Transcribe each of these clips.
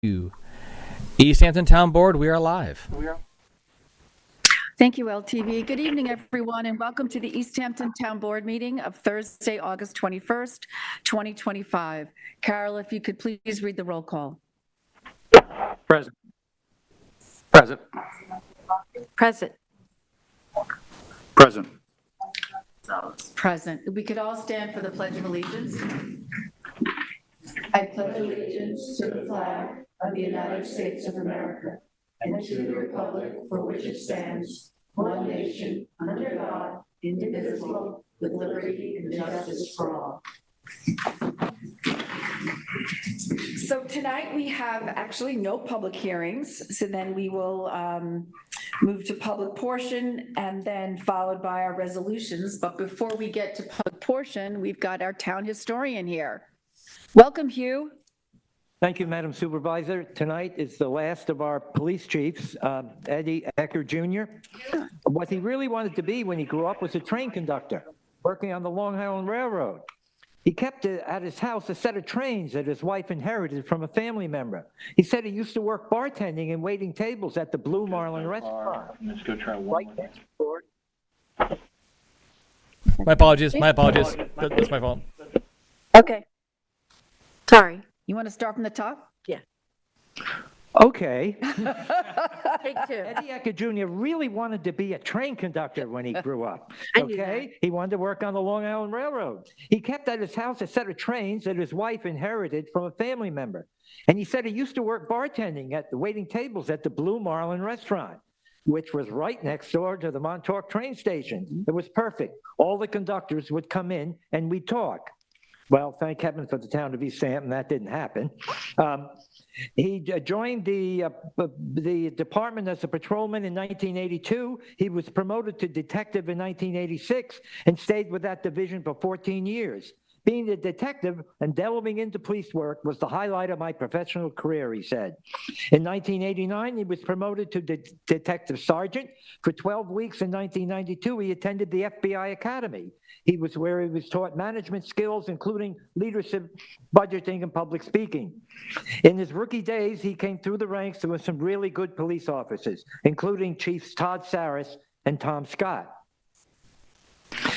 East Hampton Town Board, we are live. Thank you, LTV. Good evening, everyone, and welcome to the East Hampton Town Board meeting of Thursday, August 21st, 2025. Carol, if you could please read the roll call. Present. Present. Present. Present. Present. We could all stand for the Pledge of Allegiance. I pledge allegiance to the flag of the United States of America and to the republic for which it stands, one nation, under God, indivisible, with liberty and justice for all. So tonight we have actually no public hearings, so then we will move to public portion and then followed by our resolutions. But before we get to public portion, we've got our town historian here. Welcome, Hugh. Thank you, Madam Supervisor. Tonight is the last of our police chiefs, Eddie Ecker Jr. What he really wanted to be when he grew up was a train conductor, working on the Long Island Railroad. He kept at his house a set of trains that his wife inherited from a family member. He said he used to work bartending and waiting tables at the Blue Marlin restaurant. Let's go try one Right more. next door. My apologies. That's my fault. Okay. Sorry. You want to start from the top? Okay. Take two. Eddie Ecker Jr. really wanted to be a train conductor when he grew up. I knew Okay, he wanted to work on the Long Island Railroad. He kept at his house a set of trains that his wife inherited from a family member. And he said he used to work bartending at the waiting tables at the Blue Marlin restaurant, which was right next door to the Montauk train station. It was perfect. All the conductors would come in and we'd talk. Well, thank heaven for the town of East Hampton, that didn't happen. He joined the department as a patrolman in 1982. He was promoted to detective in 1986 and stayed with that division for 14 years. Being a detective and delving into police work was the highlight of my professional career, he said. In 1989, he was promoted to detective sergeant. For 12 weeks in 1992, he attended the FBI Academy. Where he was taught management skills, including leadership, budgeting, and public speaking. In his rookie days, he came through the ranks with some really good police officers, including Chiefs Todd Saris and Tom Scott.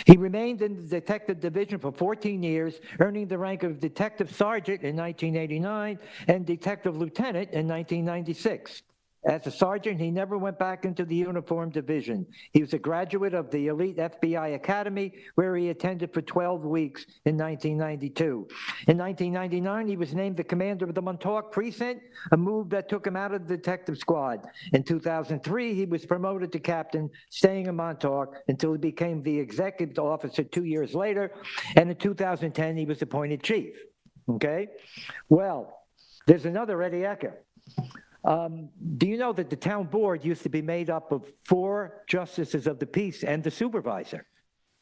He remained in the detective division for 14 years, earning the rank of detective sergeant in 1989 and detective lieutenant in 1996. As a sergeant, he never went back into the uniformed division. He was a graduate of the elite FBI Academy, where he attended for 12 weeks in 1992. In 1999, he was named the commander of the Montauk precinct, a move that took him out of the detective squad. In 2003, he was promoted to captain, staying in Montauk until he became the executive officer 2 years later. And in 2010, he was appointed chief. Okay? Well, there's another Eddie Ecker. Do you know that the town board used to be made up of 4 justices of the peace and the supervisor?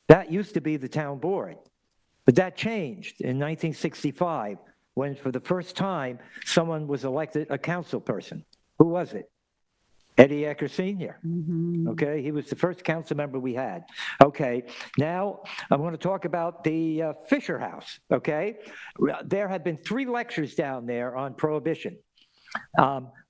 That used to be the town board. But that changed in 1965 when, for the first time, someone was elected a council person. Who was it? Eddie Ecker Sr. Okay, he was the first council member we had. Okay, now I'm going to talk about the Fisher House. Okay, there have been 3 lectures down there on prohibition.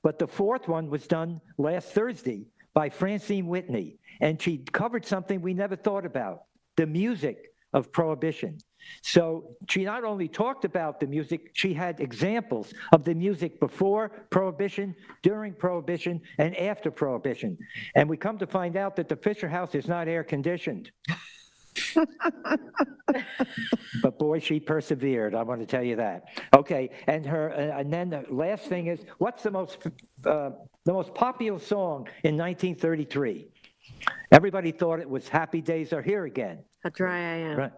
But the 4th one was done last Thursday by Francine Whitney, and she covered something we never thought about, the music of prohibition. So she not only talked about the music, she had examples of the music before prohibition, during prohibition, and after prohibition. And we come to find out that the Fisher House is not air conditioned. But boy, she persevered. I want to tell you that. Okay, and then the last thing is, what's the most popular song in 1933? Everybody thought it was "Happy Days Are Here Again." How dry I am. Right?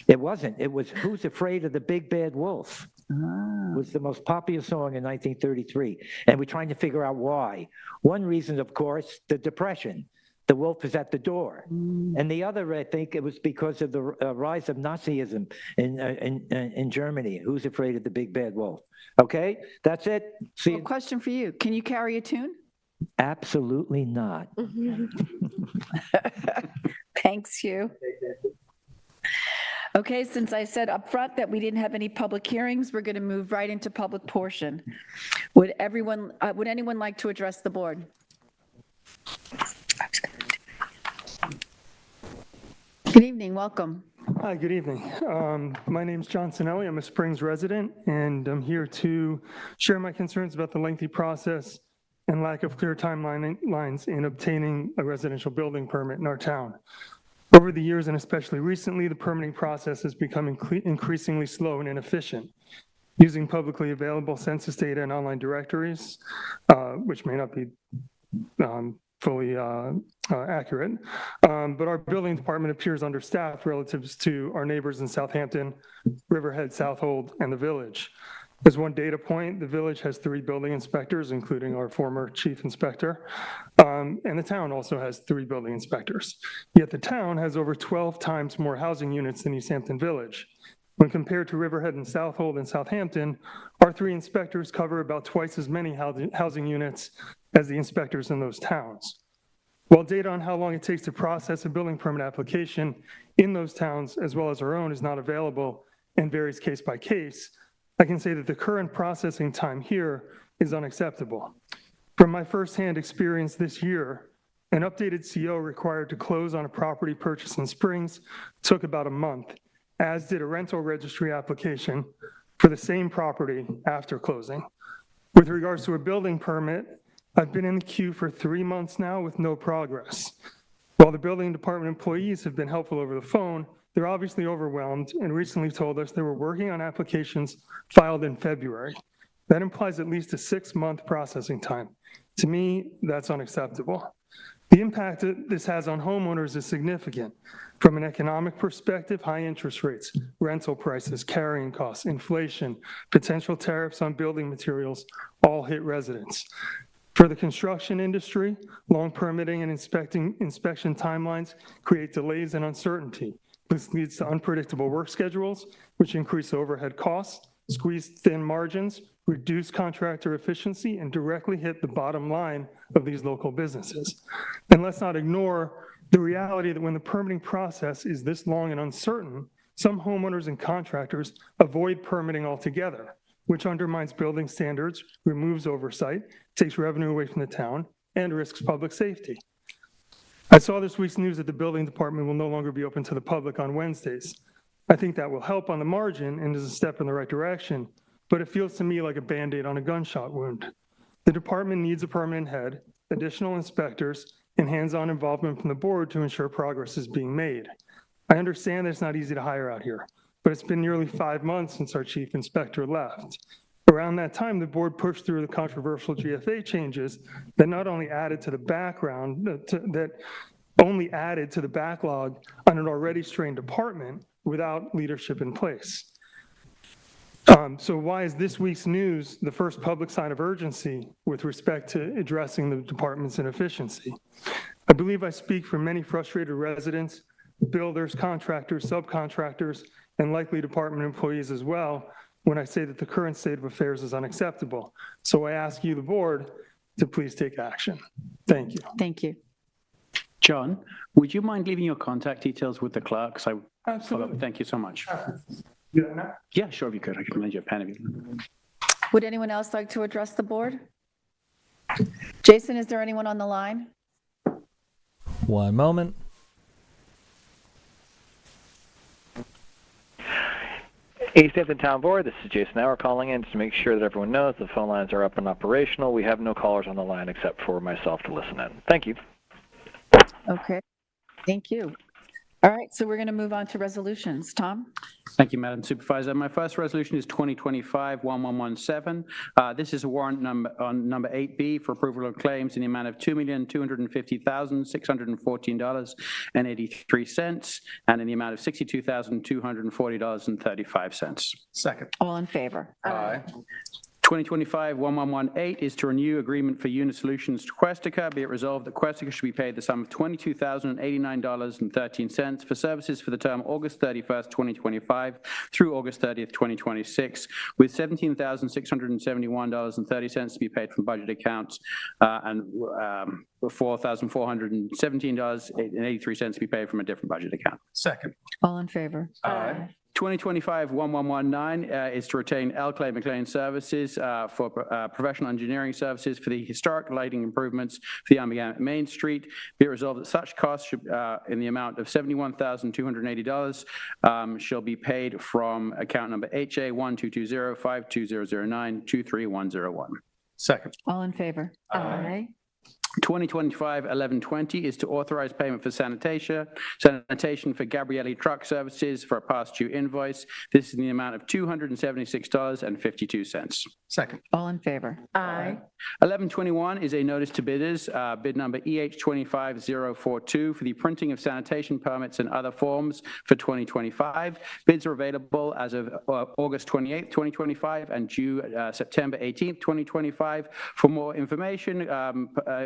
It wasn't. It was "Who's Afraid of the Big Bad Wolf." Was the most popular song in 1933, and we're trying to figure out why. One reason, of course, the Depression. The wolf is at the door. And the other, I think it was because of the rise of Nazism in Germany. Who's afraid of the big bad wolf? Okay, that's it. See Well, question for you. Can you carry a tune? Absolutely not. Thanks, Hugh. Okay, since I said up front that we didn't have any public hearings, we're going to move right into public portion. Would anyone like to address the board? Good evening, welcome. Hi, good evening. My name's John Sinelli. I'm a Springs resident, and I'm here to share my concerns about the lengthy process and lack of clear timelines in obtaining a residential building permit in our town. Over the years, and especially recently, the permitting process has become increasingly slow and inefficient. Using publicly available census data and online directories, which may not be fully accurate, but our building department appears understaffed relative to our neighbors in Southampton, Riverhead, Southold, and the village. As one data point, the village has 3 building inspectors, including our former chief inspector, and the town also has 3 building inspectors. Yet the town has over 12 times more housing units than East Hampton Village. When compared to Riverhead and Southold and Southampton, our 3 inspectors cover about twice as many housing units as the inspectors in those towns. While data on how long it takes to process a building permit application in those towns, as well as our own, is not available and varies case by case, I can say that the current processing time here is unacceptable. From my firsthand experience this year, an updated CO required to close on a property purchase in Springs took about a month, as did a rental registry application for the same property after closing. With regards to a building permit, I've been in the queue for 3 months now with no progress. While the building department employees have been helpful over the phone, they're obviously overwhelmed and recently told us they were working on applications filed in February. That implies at least a 6-month processing time. To me, that's unacceptable. The impact that this has on homeowners is significant. From an economic perspective, high interest rates, rental prices, carrying costs, inflation, potential tariffs on building materials all hit residents. For the construction industry, long permitting and inspection timelines create delays and uncertainty. This leads to unpredictable work schedules, which increase overhead costs, squeeze thin margins, reduce contractor efficiency, and directly hit the bottom line of these local businesses. And let's not ignore the reality that when the permitting process is this long and uncertain, some homeowners and contractors avoid permitting altogether, which undermines building standards, removes oversight, takes revenue away from the town, and risks public safety. I saw this week's news that the building department will no longer be open to the public on Wednesdays. I think that will help on the margin and is a step in the right direction, but it feels to me like a Band-Aid on a gunshot wound. The department needs a permanent head, additional inspectors, and hands-on involvement from the board to ensure progress is being made. I understand that it's not easy to hire out here, but it's been nearly 5 months since our chief inspector left. Around that time, the board pushed through the controversial GFA changes that not only added to the backlog on an already strained department without leadership in place. So why is this week's news the first public sign of urgency with respect to addressing the department's inefficiency? I believe I speak for many frustrated residents, builders, contractors, subcontractors, and likely department employees as well when I say that the current state of affairs is unacceptable. So I ask you, the board, to please take action. Thank you. Thank you. John, would you mind leaving your contact details with the clerk? Absolutely. Thank you so much. Yeah. Yeah, sure, if you could. I can lend you a pen if you. Would anyone else like to address the board? Jason, is there anyone on the line? One moment. East Hampton Town Board, this is Jason Auer calling in just to make sure that everyone knows the phone lines are up and operational. We have no callers on the line except for myself to listen in. Thank you. Okay, thank you. All right, so we're going to move on to resolutions. Tom? Thank you, Madam Supervisor. My first resolution is 2025-1117. This is a warrant number 8B for approval of claims in the amount of $2,250,614.83 and in the amount of $62,240.35. Second. All in favor? Aye. 2025-1118 is to renew agreement for Unit Solutions to Questica. Be it resolved that Questica should be paid the sum of $22,089.13 for services for the term August 31st, 2025 through August 30th, 2026, with $17,671.30 to be paid from budget accounts and $4,417.83 to be paid from a different budget account. Second. All in favor? Aye. 2025-1119 is to retain L. Clay McLean Services for professional engineering services for the historic lighting improvements for the Ambiant Main Street. Be it resolved that such costs should, in the amount of $71,280 shall be paid from account number HA12205200923101. Second. All in favor? Aye. 2025-1120 is to authorize payment for sanitation for Gabrielli Truck Services for a past due invoice. This is in the amount of $276.52. Second. All in favor? Aye. 1121 is a notice to bidders, bid number EH25042 for the printing of sanitation permits and other forms for 2025. Bids are available as of August 28th, 2025 and due September 18th, 2025. For more information,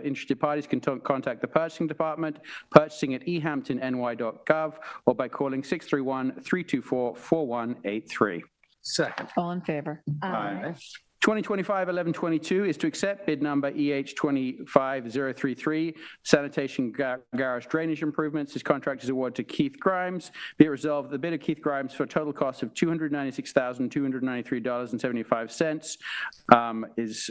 interested parties can contact the purchasing department, purchasing@ehamptonny.gov, or by calling 631-324-4183. Second. All in favor? Aye. 2025-1122 is to accept bid number EH25033, sanitation garage drainage improvements. This contract is awarded to Keith Grimes. Be it resolved, the bid of Keith Grimes for a total cost of $296,293.75 is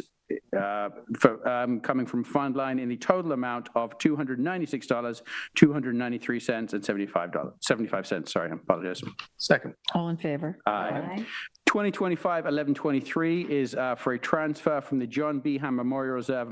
coming from fund line in the total amount of $296,293.75. Sorry, I apologize. Second. All in favor? Aye. 2025-1123 is for a transfer from the John Behan Memorial Reserve.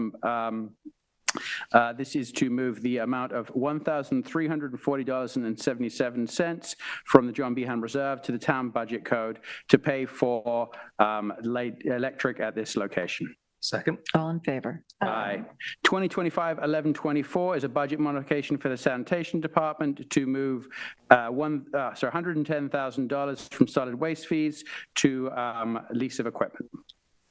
This is to move the amount of $1,340.77 from the John Behan Reserve to the town budget code to pay for electric at this location. Second. All in favor? Aye. 2025-1124 is a budget modification for the sanitation department to move $110,000 from solid waste fees to lease of equipment.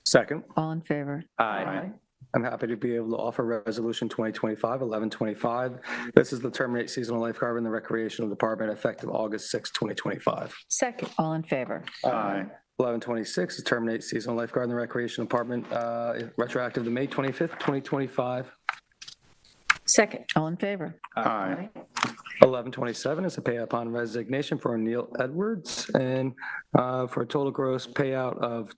Second. All in favor? Aye. I'm happy to be able to offer Resolution 2025-1125. This is to terminate seasonal lifeguard in the recreational department effective August 6, 2025. Second. All in favor? Aye. 1126 is terminate seasonal lifeguard in the recreation department retroactive to May 25th, 2025. Second. All in favor? Aye. 1127 is a pay upon resignation for Neil Edwards and for a total gross payout of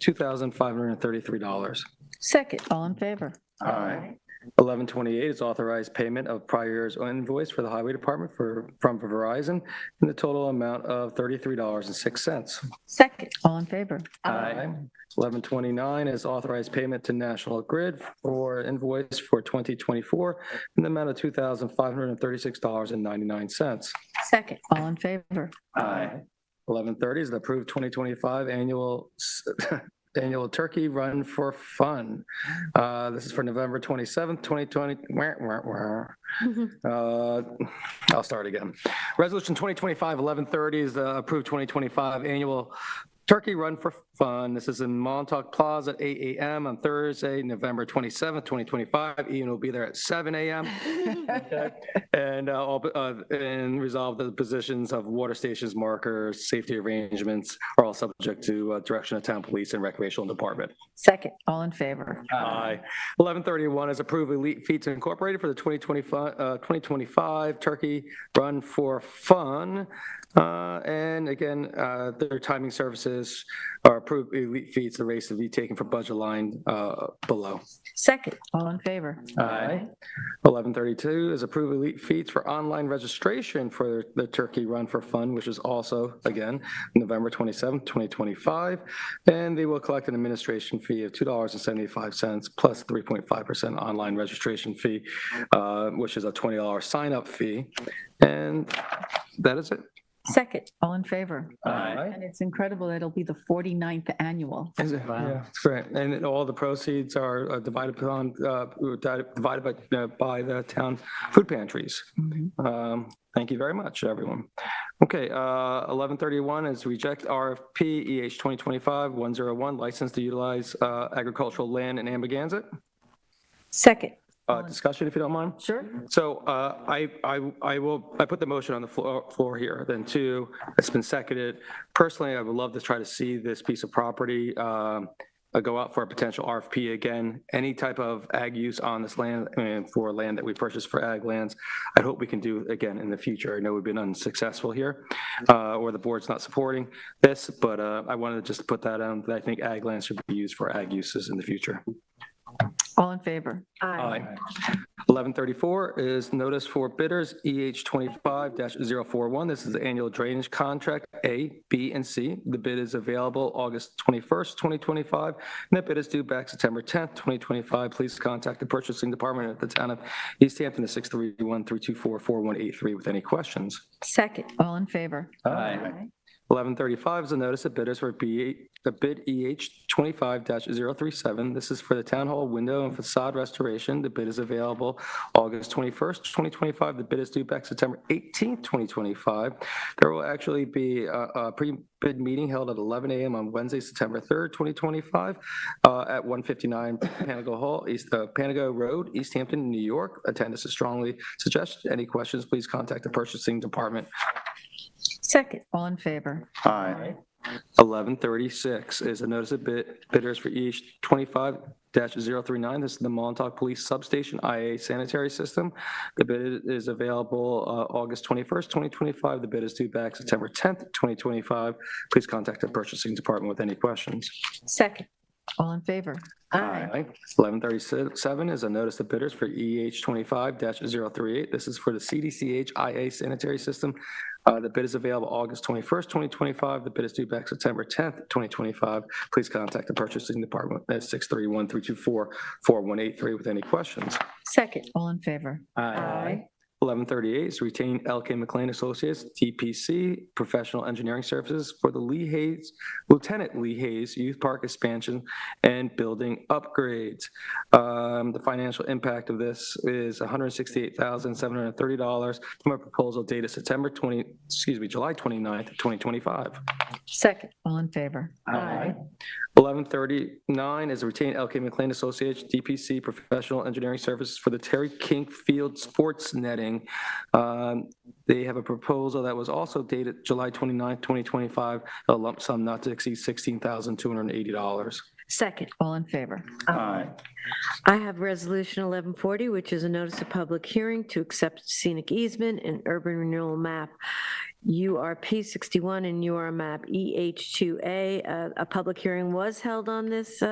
$2,533. Second. All in favor? Aye. 1128 is authorized payment of prior year's invoice for the highway department from Verizon in the total amount of $33.06. Second. All in favor? Aye. 1129 is authorized payment to National Grid for invoice for 2024 in the amount of $2,536.99. Second. All in favor? Aye. 1130 is the approved 2025 annual turkey run for fun. This is for November 27th, 2020. I'll start again. Resolution 2025-1130 is the approved 2025 annual turkey run for fun. This is in Montauk Plaza at 8 a.m. on Thursday, November 27th, 2025. Ian will be there at 7 a.m. And resolve that the positions of water stations, markers, safety arrangements are all subject to direction of town police and recreational department. Second. All in favor? Aye. 1131 is approve Elite Feats Incorporated for the 2025 turkey run for fun. And again, their timing services are approved Elite Feats. The race to be taken for budget line below. Second. All in favor? Aye. 1132 is approve Elite Feats for online registration for the turkey run for fun, which is also, again, November 27th, 2025. And they will collect an administration fee of $2.75 plus 3.5% online registration fee, which is a $20 sign-up fee. And that is it. Second. All in favor? Aye. And it's incredible that it'll be the 49th annual. Yeah, it's great. And then all the proceeds are divided by the town food pantries. Thank you very much, everyone. Okay, 1131 is reject RFP EH 2025-101, license to utilize agricultural land in Amagansett. Second. Discussion, if you don't mind. Sure. So I put the motion on the floor here, then two, it's been seconded. Personally, I would love to try to see this piece of property go out for a potential RFP again. Any type of ag use on this land and for land that we purchased for ag lands, I hope we can do again in the future. I know we've been unsuccessful here, or the board's not supporting this, but I wanted to just put that on, that I think ag lands should be used for ag uses in the future. All in favor? Aye. 1134 is notice for bidders, EH 25-041. This is the annual drainage contract, A, B, and C. The bid is available August 21st, 2025, and that bid is due back September 10th, 2025. Please contact the purchasing department at the town of East Hampton at 631-324-4183 with any questions. Second. All in favor? Aye. 1135 is a notice of bidders for bid EH 25-037. This is for the Town Hall window and facade restoration. The bid is available August 21st, 2025. The bid is due back September 18th, 2025. There will actually be a pre-bid meeting held at 11 a.m. on Wednesday, September 3rd, 2025 at 159 Panago Hall, Panago Road, East Hampton, New York. Attendance is strongly suggested. Any questions, please contact the purchasing department. Second. All in favor? Aye. 1136 is a notice of bidders for EH 25-039. This is the Montauk Police Substation IA sanitary system. The bid is available August 21st, 2025. The bid is due back September 10th, 2025. Please contact the purchasing department with any questions. Second. All in favor? Aye. 1137 is a notice of bidders for EH 25-038. This is for the CDCH IA sanitary system. The bid is available August 21st, 2025. The bid is due back September 10th, 2025. Please contact the purchasing department at 631-324-4183 with any questions. Second. All in favor? Aye. 1138 is retain L.K. McLean Associates, TPC, Professional Engineering Services for the Lieutenant Lee Hayes Youth Park expansion and building upgrades. The financial impact of this is $168,730 from a proposal dated July 29th, 2025. Second. All in favor? Aye. 1139 is retain L.K. McLean Associates, DPC, Professional Engineering Services for the Terry King Field Sports Netting. They have a proposal that was also dated July 29th, 2025, a lump sum not to exceed $16,280. Second. All in favor? Aye. I have Resolution 1140, which is a notice of public hearing to accept scenic easement and urban renewal map URP 61 and UR map EH2A. A public hearing was held on this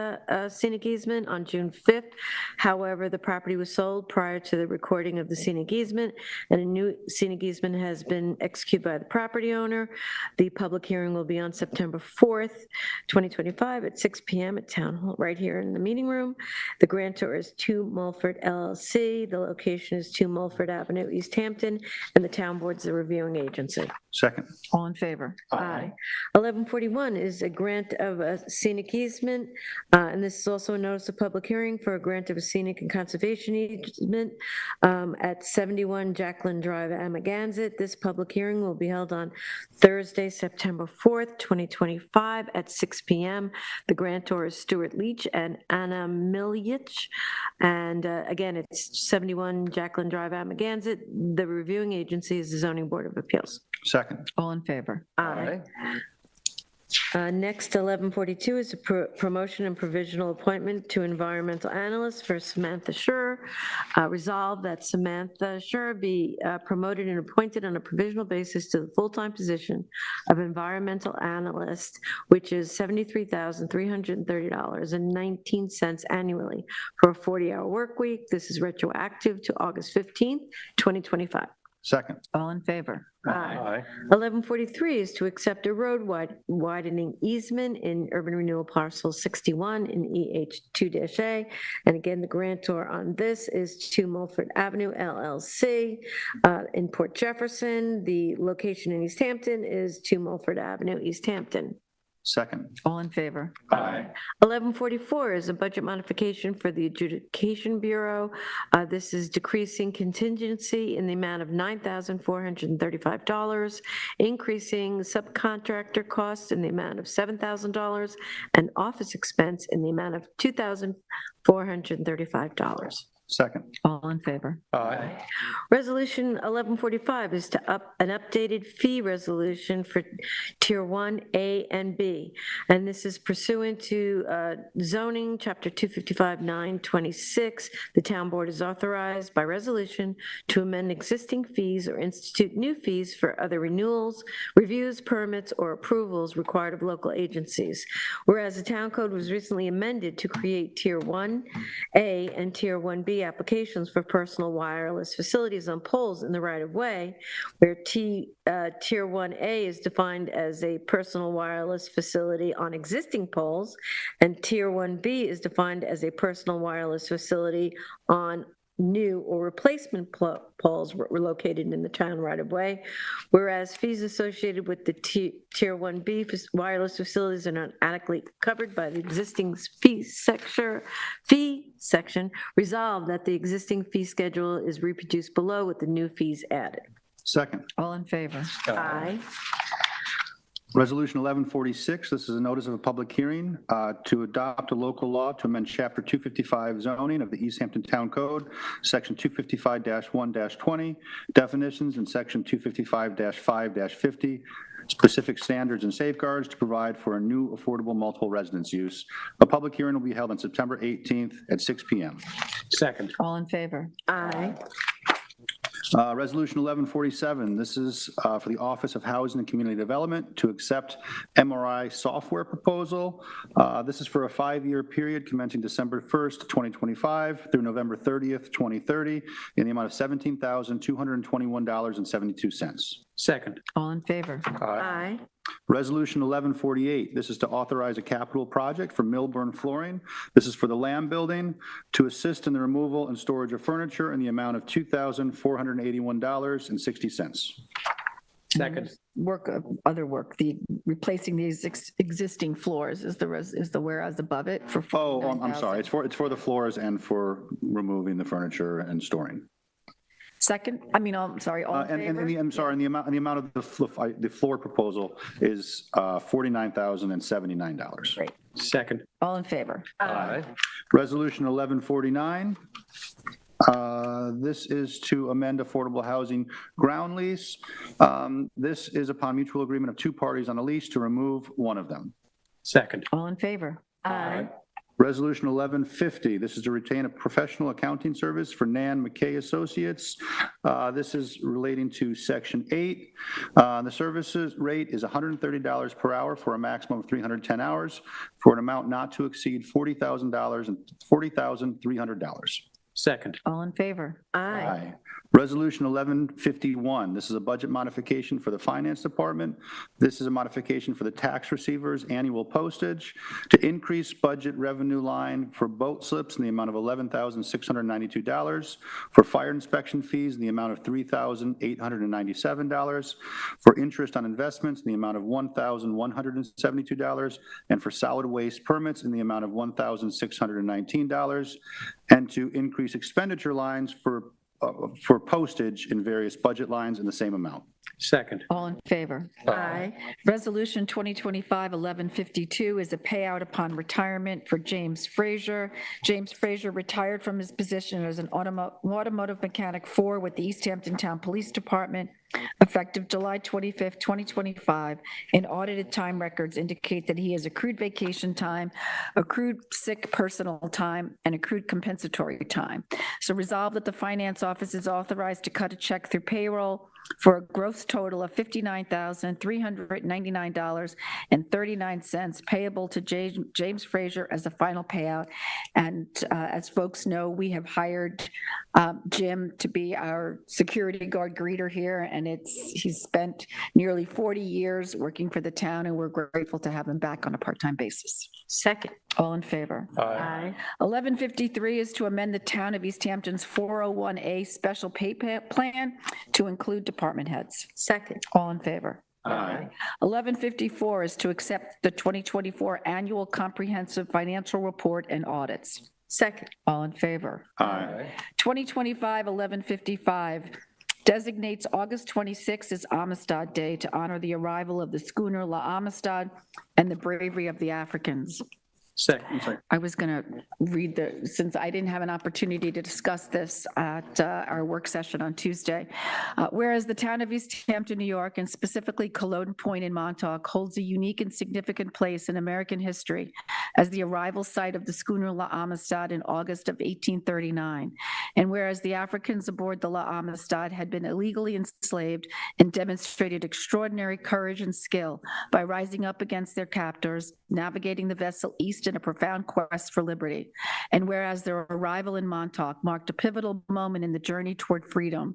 scenic easement on June 5th. However, the property was sold prior to the recording of the scenic easement, and a new scenic easement has been executed by the property owner. The public hearing will be on September 4th, 2025 at 6 p.m. at Town Hall, right here in the meeting room. The grantor is 2 Mulford LLC. The location is 2 Mulford Avenue, East Hampton, and the town board's the reviewing agency. Second. All in favor? Aye. 1141 is a grant of a scenic easement, and this is also a notice of public hearing for a grant of a scenic and conservation easement at 71 Jacqueline Drive, Amagansett. This public hearing will be held on Thursday, September 4th, 2025 at 6 p.m. The grantor is Stuart Leach and Anna Miljich, and again, it's 71 Jacqueline Drive, Amagansett. The reviewing agency is the Zoning Board of Appeals. Second. All in favor? Aye. Next, 1142 is a promotion and provisional appointment to environmental analyst for Samantha Schur. Resolved that Samantha Schur be promoted and appointed on a provisional basis to the full-time position of environmental analyst, which is $73,330.19 annually for a 40-hour work week. This is retroactive to August 15th, 2025. Second. All in favor? Aye. 1143 is to accept a road widening easement in urban renewal parcel 61 in EH2-A. And again, the grantor on this is 2 Mulford Avenue LLC in Port Jefferson. The location in East Hampton is 2 Mulford Avenue, East Hampton. Second. All in favor? Aye. 1144 is a budget modification for the Adjudication Bureau. This is decreasing contingency in the amount of $9,435, increasing subcontractor costs in the amount of $7,000, and office expense in the amount of $2,435. Second. All in favor? Aye. Resolution 1145 is to an updated fee resolution for Tier 1 A and B. And this is pursuant to zoning, Chapter 255-926. The town board is authorized by resolution to amend existing fees or institute new fees for other renewals, reviews, permits, or approvals required of local agencies. Whereas the town code was recently amended to create Tier 1A and Tier 1B applications for personal wireless facilities on poles in the right-of-way, where Tier 1A is defined as a personal wireless facility on existing poles, and Tier 1B is defined as a personal wireless facility on new or replacement poles were located in the town right-of-way, whereas fees associated with the Tier 1B wireless facilities are not adequately covered by the existing fee section, resolved that the existing fee schedule is reproduced below with the new fees added. Second. All in favor? Aye. Resolution 1146, this is a notice of a public hearing to adopt a local law to amend Chapter 255 zoning of the East Hampton Town Code, Section 255-1-20, definitions, and Section 255-5-50, specific standards and safeguards to provide for a new affordable multiple residence use. A public hearing will be held on September 18th at 6 p.m. Second. All in favor? Aye. Resolution 1147, this is for the Office of Housing and Community Development to accept MRI software proposal. This is for a 5-year period commencing December 1st, 2025 through November 30th, 2030 in the amount of $17,221.72. Second. All in favor? Aye. Resolution 1148, this is to authorize a capital project for Milburn Flooring. This is for the Lamb Building to assist in the removal and storage of furniture in the amount of $2,481.60. Second. Other work, the replacing these existing floors is the whereas above it for Oh, I'm sorry, $49,000. it's for the floors and for removing the furniture and storing. Second, I'm sorry, all in favor? I'm sorry, and the amount of the floor proposal is $49,079. Great. Second. All in favor? Aye. Resolution 1149. This is to amend affordable housing ground lease. This is upon mutual agreement of 2 parties on a lease to remove one of them. Second. All in favor? Aye. Resolution 1150, this is to retain a professional accounting service for Nan McKay Associates. This is relating to Section 8. The services rate is $130 per hour for a maximum of 310 hours for an amount not to exceed $40,000 and $40,300. Second. All in favor? Aye. Resolution 1151, this is a budget modification for the Finance Department. This is a modification for the tax receivers annual postage to increase budget revenue line for boat slips in the amount of $11,692, for fire inspection fees in the amount of $3,897, for interest on investments in the amount of $1,172, and for solid waste permits in the amount of $1,619, and to increase expenditure lines for postage in various budget lines in the same amount. Second. All in favor? Aye. Resolution 2025-1152 is a payout upon retirement for James Frazier. James Frazier retired from his position as an automotive mechanic 4 with the East Hampton Town Police Department effective July 25th, 2025, and audited time records indicate that he has accrued vacation time, accrued sick personal time, and accrued compensatory time. So resolved that the Finance Office is authorized to cut a check through payroll for a gross total of $59,399.39 payable to James Frazier as a final payout. And as folks know, we have hired Jim to be our security guard greeter here, and he's spent nearly 40 years working for the town, and we're grateful to have him back on a part-time basis. Second. All in favor? Aye. 1153 is to amend the Town of East Hampton's 401A special pay plan to include department heads. Second. All in favor? Aye. 1154 is to accept the 2024 Annual Comprehensive Financial Report and Audits. Second. All in favor? Aye. 2025-1155 designates August 26 as Amistad Day to honor the arrival of the schooner La Amistad and the bravery of the Africans. I'm sorry. I was going to read since I didn't have an opportunity to discuss this at our work session on Tuesday. Whereas the town of East Hampton, New York, and specifically Cologne Point in Montauk, holds a unique and significant place in American history as the arrival site of the schooner La Amistad in August of 1839. And whereas the Africans aboard the La Amistad had been illegally enslaved and demonstrated extraordinary courage and skill by rising up against their captors, navigating the vessel east in a profound quest for liberty. And whereas their arrival in Montauk marked a pivotal moment in the journey toward freedom,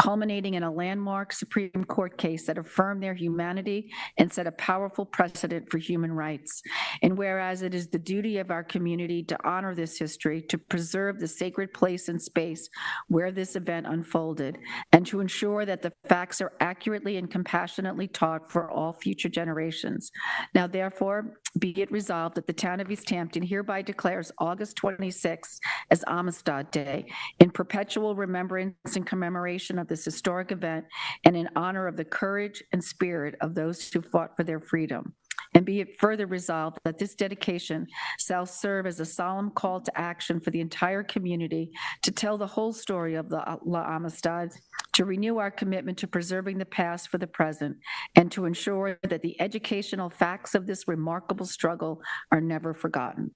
culminating in a landmark Supreme Court case that affirmed their humanity and set a powerful precedent for human rights. And whereas it is the duty of our community to honor this history, to preserve the sacred place and space where this event unfolded, and to ensure that the facts are accurately and compassionately taught for all future generations. Now, therefore, be it resolved that the town of East Hampton hereby declares August 26th as Amistad Day in perpetual remembrance and commemoration of this historic event and in honor of the courage and spirit of those who fought for their freedom. And be it further resolved that this dedication shall serve as a solemn call to action for the entire community to tell the whole story of the La Amistad, to renew our commitment to preserving the past for the present, and to ensure that the educational facts of this remarkable struggle are never forgotten.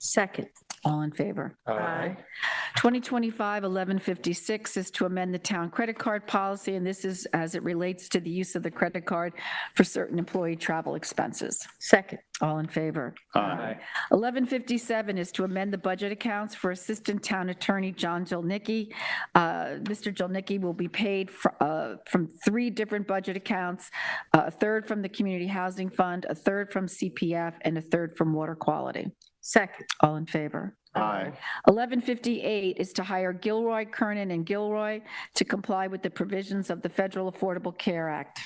Second. All in favor? Aye. 2025-1156 is to amend the town credit card policy, and this is as it relates to the use of the credit card for certain employee travel expenses. Second. All in favor? Aye. 1157 is to amend the budget accounts for Assistant Town Attorney John Jolnicki. Mr. Jolnicki will be paid from 3 different budget accounts, a third from the Community Housing Fund, a third from CPF, and a third from water quality. Second. All in favor? Aye. 1158 is to hire Gilroy, Kernan, and Gilroy to comply with the provisions of the Federal Affordable Care Act.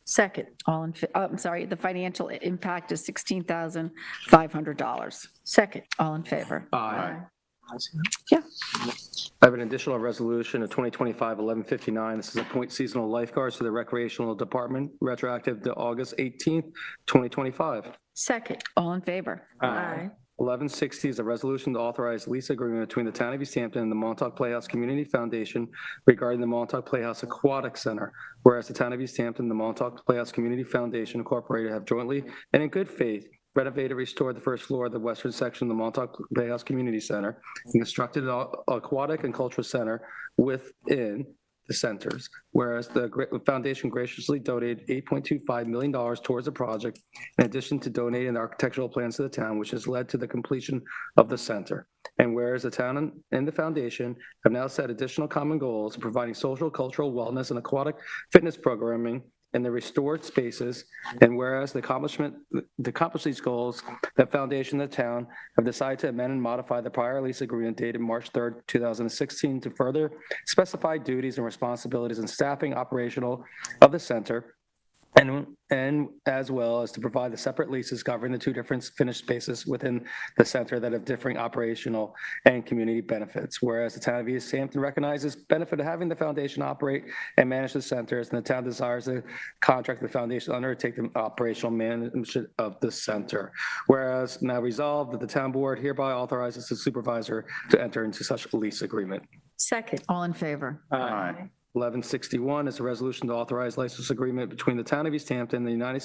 Second. The financial impact is $16,500. Second. All in favor? Aye. Yeah. I have an additional resolution of 2025-1159. This is appoint seasonal lifeguards to the recreational department, retroactive to August 18th, 2025. Second. All in favor? Aye. 1160 is a resolution to authorize lease agreement between the town of East Hampton and the Montauk Playhouse Community Foundation regarding the Montauk Playhouse Aquatic Center. Whereas the town of East Hampton and the Montauk Playhouse Community Foundation Incorporated have jointly and in good faith renovated, restored the first floor of the western section of the Montauk Playhouse Community Center and constructed an aquatic and cultural center within the centers, whereas the foundation graciously donated $8.25 million towards the project, in addition to donating the architectural plans to the town, which has led to the completion of the center. And whereas the town and the foundation have now set additional common goals of providing social, cultural, wellness, and aquatic fitness programming in the restored spaces, and whereas to accomplish these goals, the foundation and the town have decided to amend and modify the prior lease agreement dated March 3rd, 2016 to further specify duties and responsibilities and staffing operational of the center, and as well as to provide the separate leases governing the 2 different finished spaces within the center that have differing operational and community benefits. Whereas the town of East Hampton recognizes benefit of having the foundation operate and manage the centers, and the town desires to contract the foundation to undertake the operational management of the center. Whereas now resolved that the town board hereby authorizes the supervisor to enter into such lease agreement. Second. All in favor? Aye. 1161 is a resolution to authorize license agreement between the town of East Hampton and the United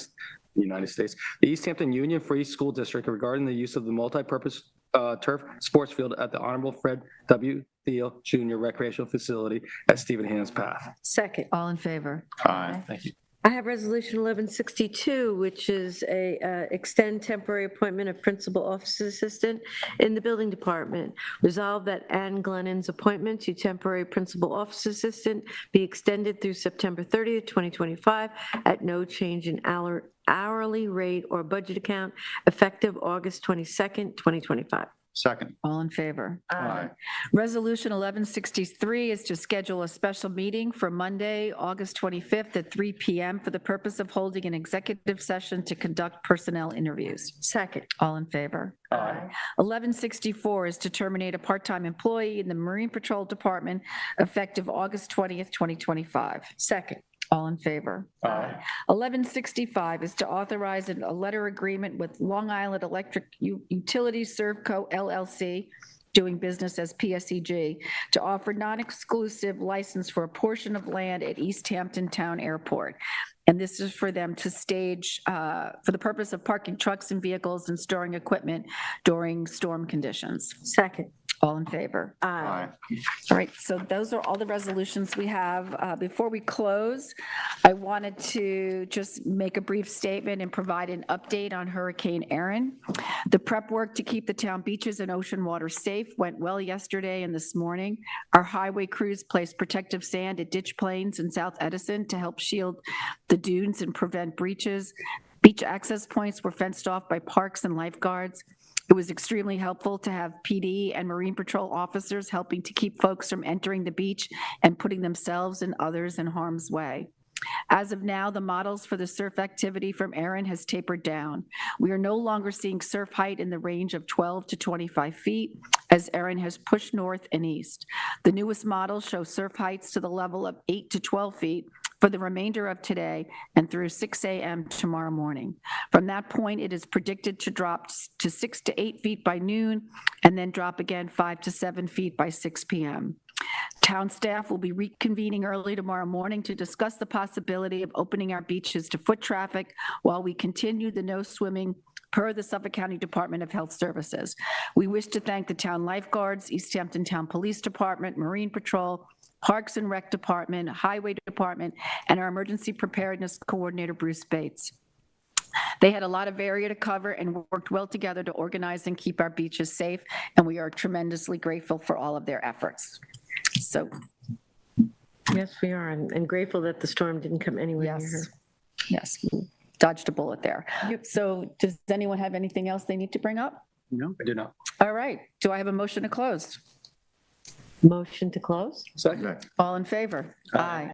States, the East Hampton Union Free School District regarding the use of the multi-purpose turf sports field at the Honorable Fred W. Thiel Junior Recreational Facility at Stephen Hans Path. Second. All in favor? Aye. Thank you. I have Resolution 1162, which is a extend temporary appointment of principal office assistant in the building department. Resolve that Ann Glennon's appointment to temporary principal office assistant be extended through September 30th, 2025, at no change in hourly rate or budget account, effective August 22nd, 2025. Second. All in favor? Aye. Resolution 1163 is to schedule a special meeting for Monday, August 25th at 3 PM for the purpose of holding an executive session to conduct personnel interviews. Second. All in favor? Aye. 1164 is to terminate a part-time employee in the Marine Patrol Department effective August 20th, 2025. Second. All in favor? Aye. 1165 is to authorize a letter agreement with Long Island Electric Utilities Servco LLC, doing business as PSEG, to offer non-exclusive license for a portion of land at East Hampton Town Airport. And this is for them to stage, for the purpose of parking trucks and vehicles and storing equipment during storm conditions. Second. All in favor? Aye. All right, so those are all the resolutions we have. Before we close, I wanted to just make a brief statement and provide an update on Hurricane Erin. The prep work to keep the town beaches and ocean water safe went well yesterday and this morning. Our highway crews placed protective sand at ditch plains in South Edison to help shield the dunes and prevent breaches. Beach access points were fenced off by parks and lifeguards. It was extremely helpful to have PD and Marine Patrol officers helping to keep folks from entering the beach and putting themselves and others in harm's way. As of now, the models for the surf activity from Erin has tapered down. We are no longer seeing surf height in the range of 12 to 25 feet as Erin has pushed north and east. The newest models show surf heights to the level of 8 to 12 feet for the remainder of today and through 6 a.m. tomorrow morning. From that point, it is predicted to drop to 6 to 8 feet by noon and then drop again 5 to 7 feet by 6 p.m. Town staff will be reconvening early tomorrow morning to discuss the possibility of opening our beaches to foot traffic while we continue the no swimming per the Suffolk County Department of Health Services. We wish to thank the town lifeguards, East Hampton Town Police Department, Marine Patrol, Parks and Rec Department, Highway Department, and our Emergency Preparedness Coordinator, Bruce Bates. They had a lot of area to cover and worked well together to organize and keep our beaches safe, and we are tremendously grateful for all of their efforts. So, Yes, we are, and grateful that the storm didn't come anywhere near her. yes, dodged a bullet there. So does anyone have anything else they need to bring up? No, I do not. All right, do I have a motion to close? Motion to close? Second. All in favor? Aye.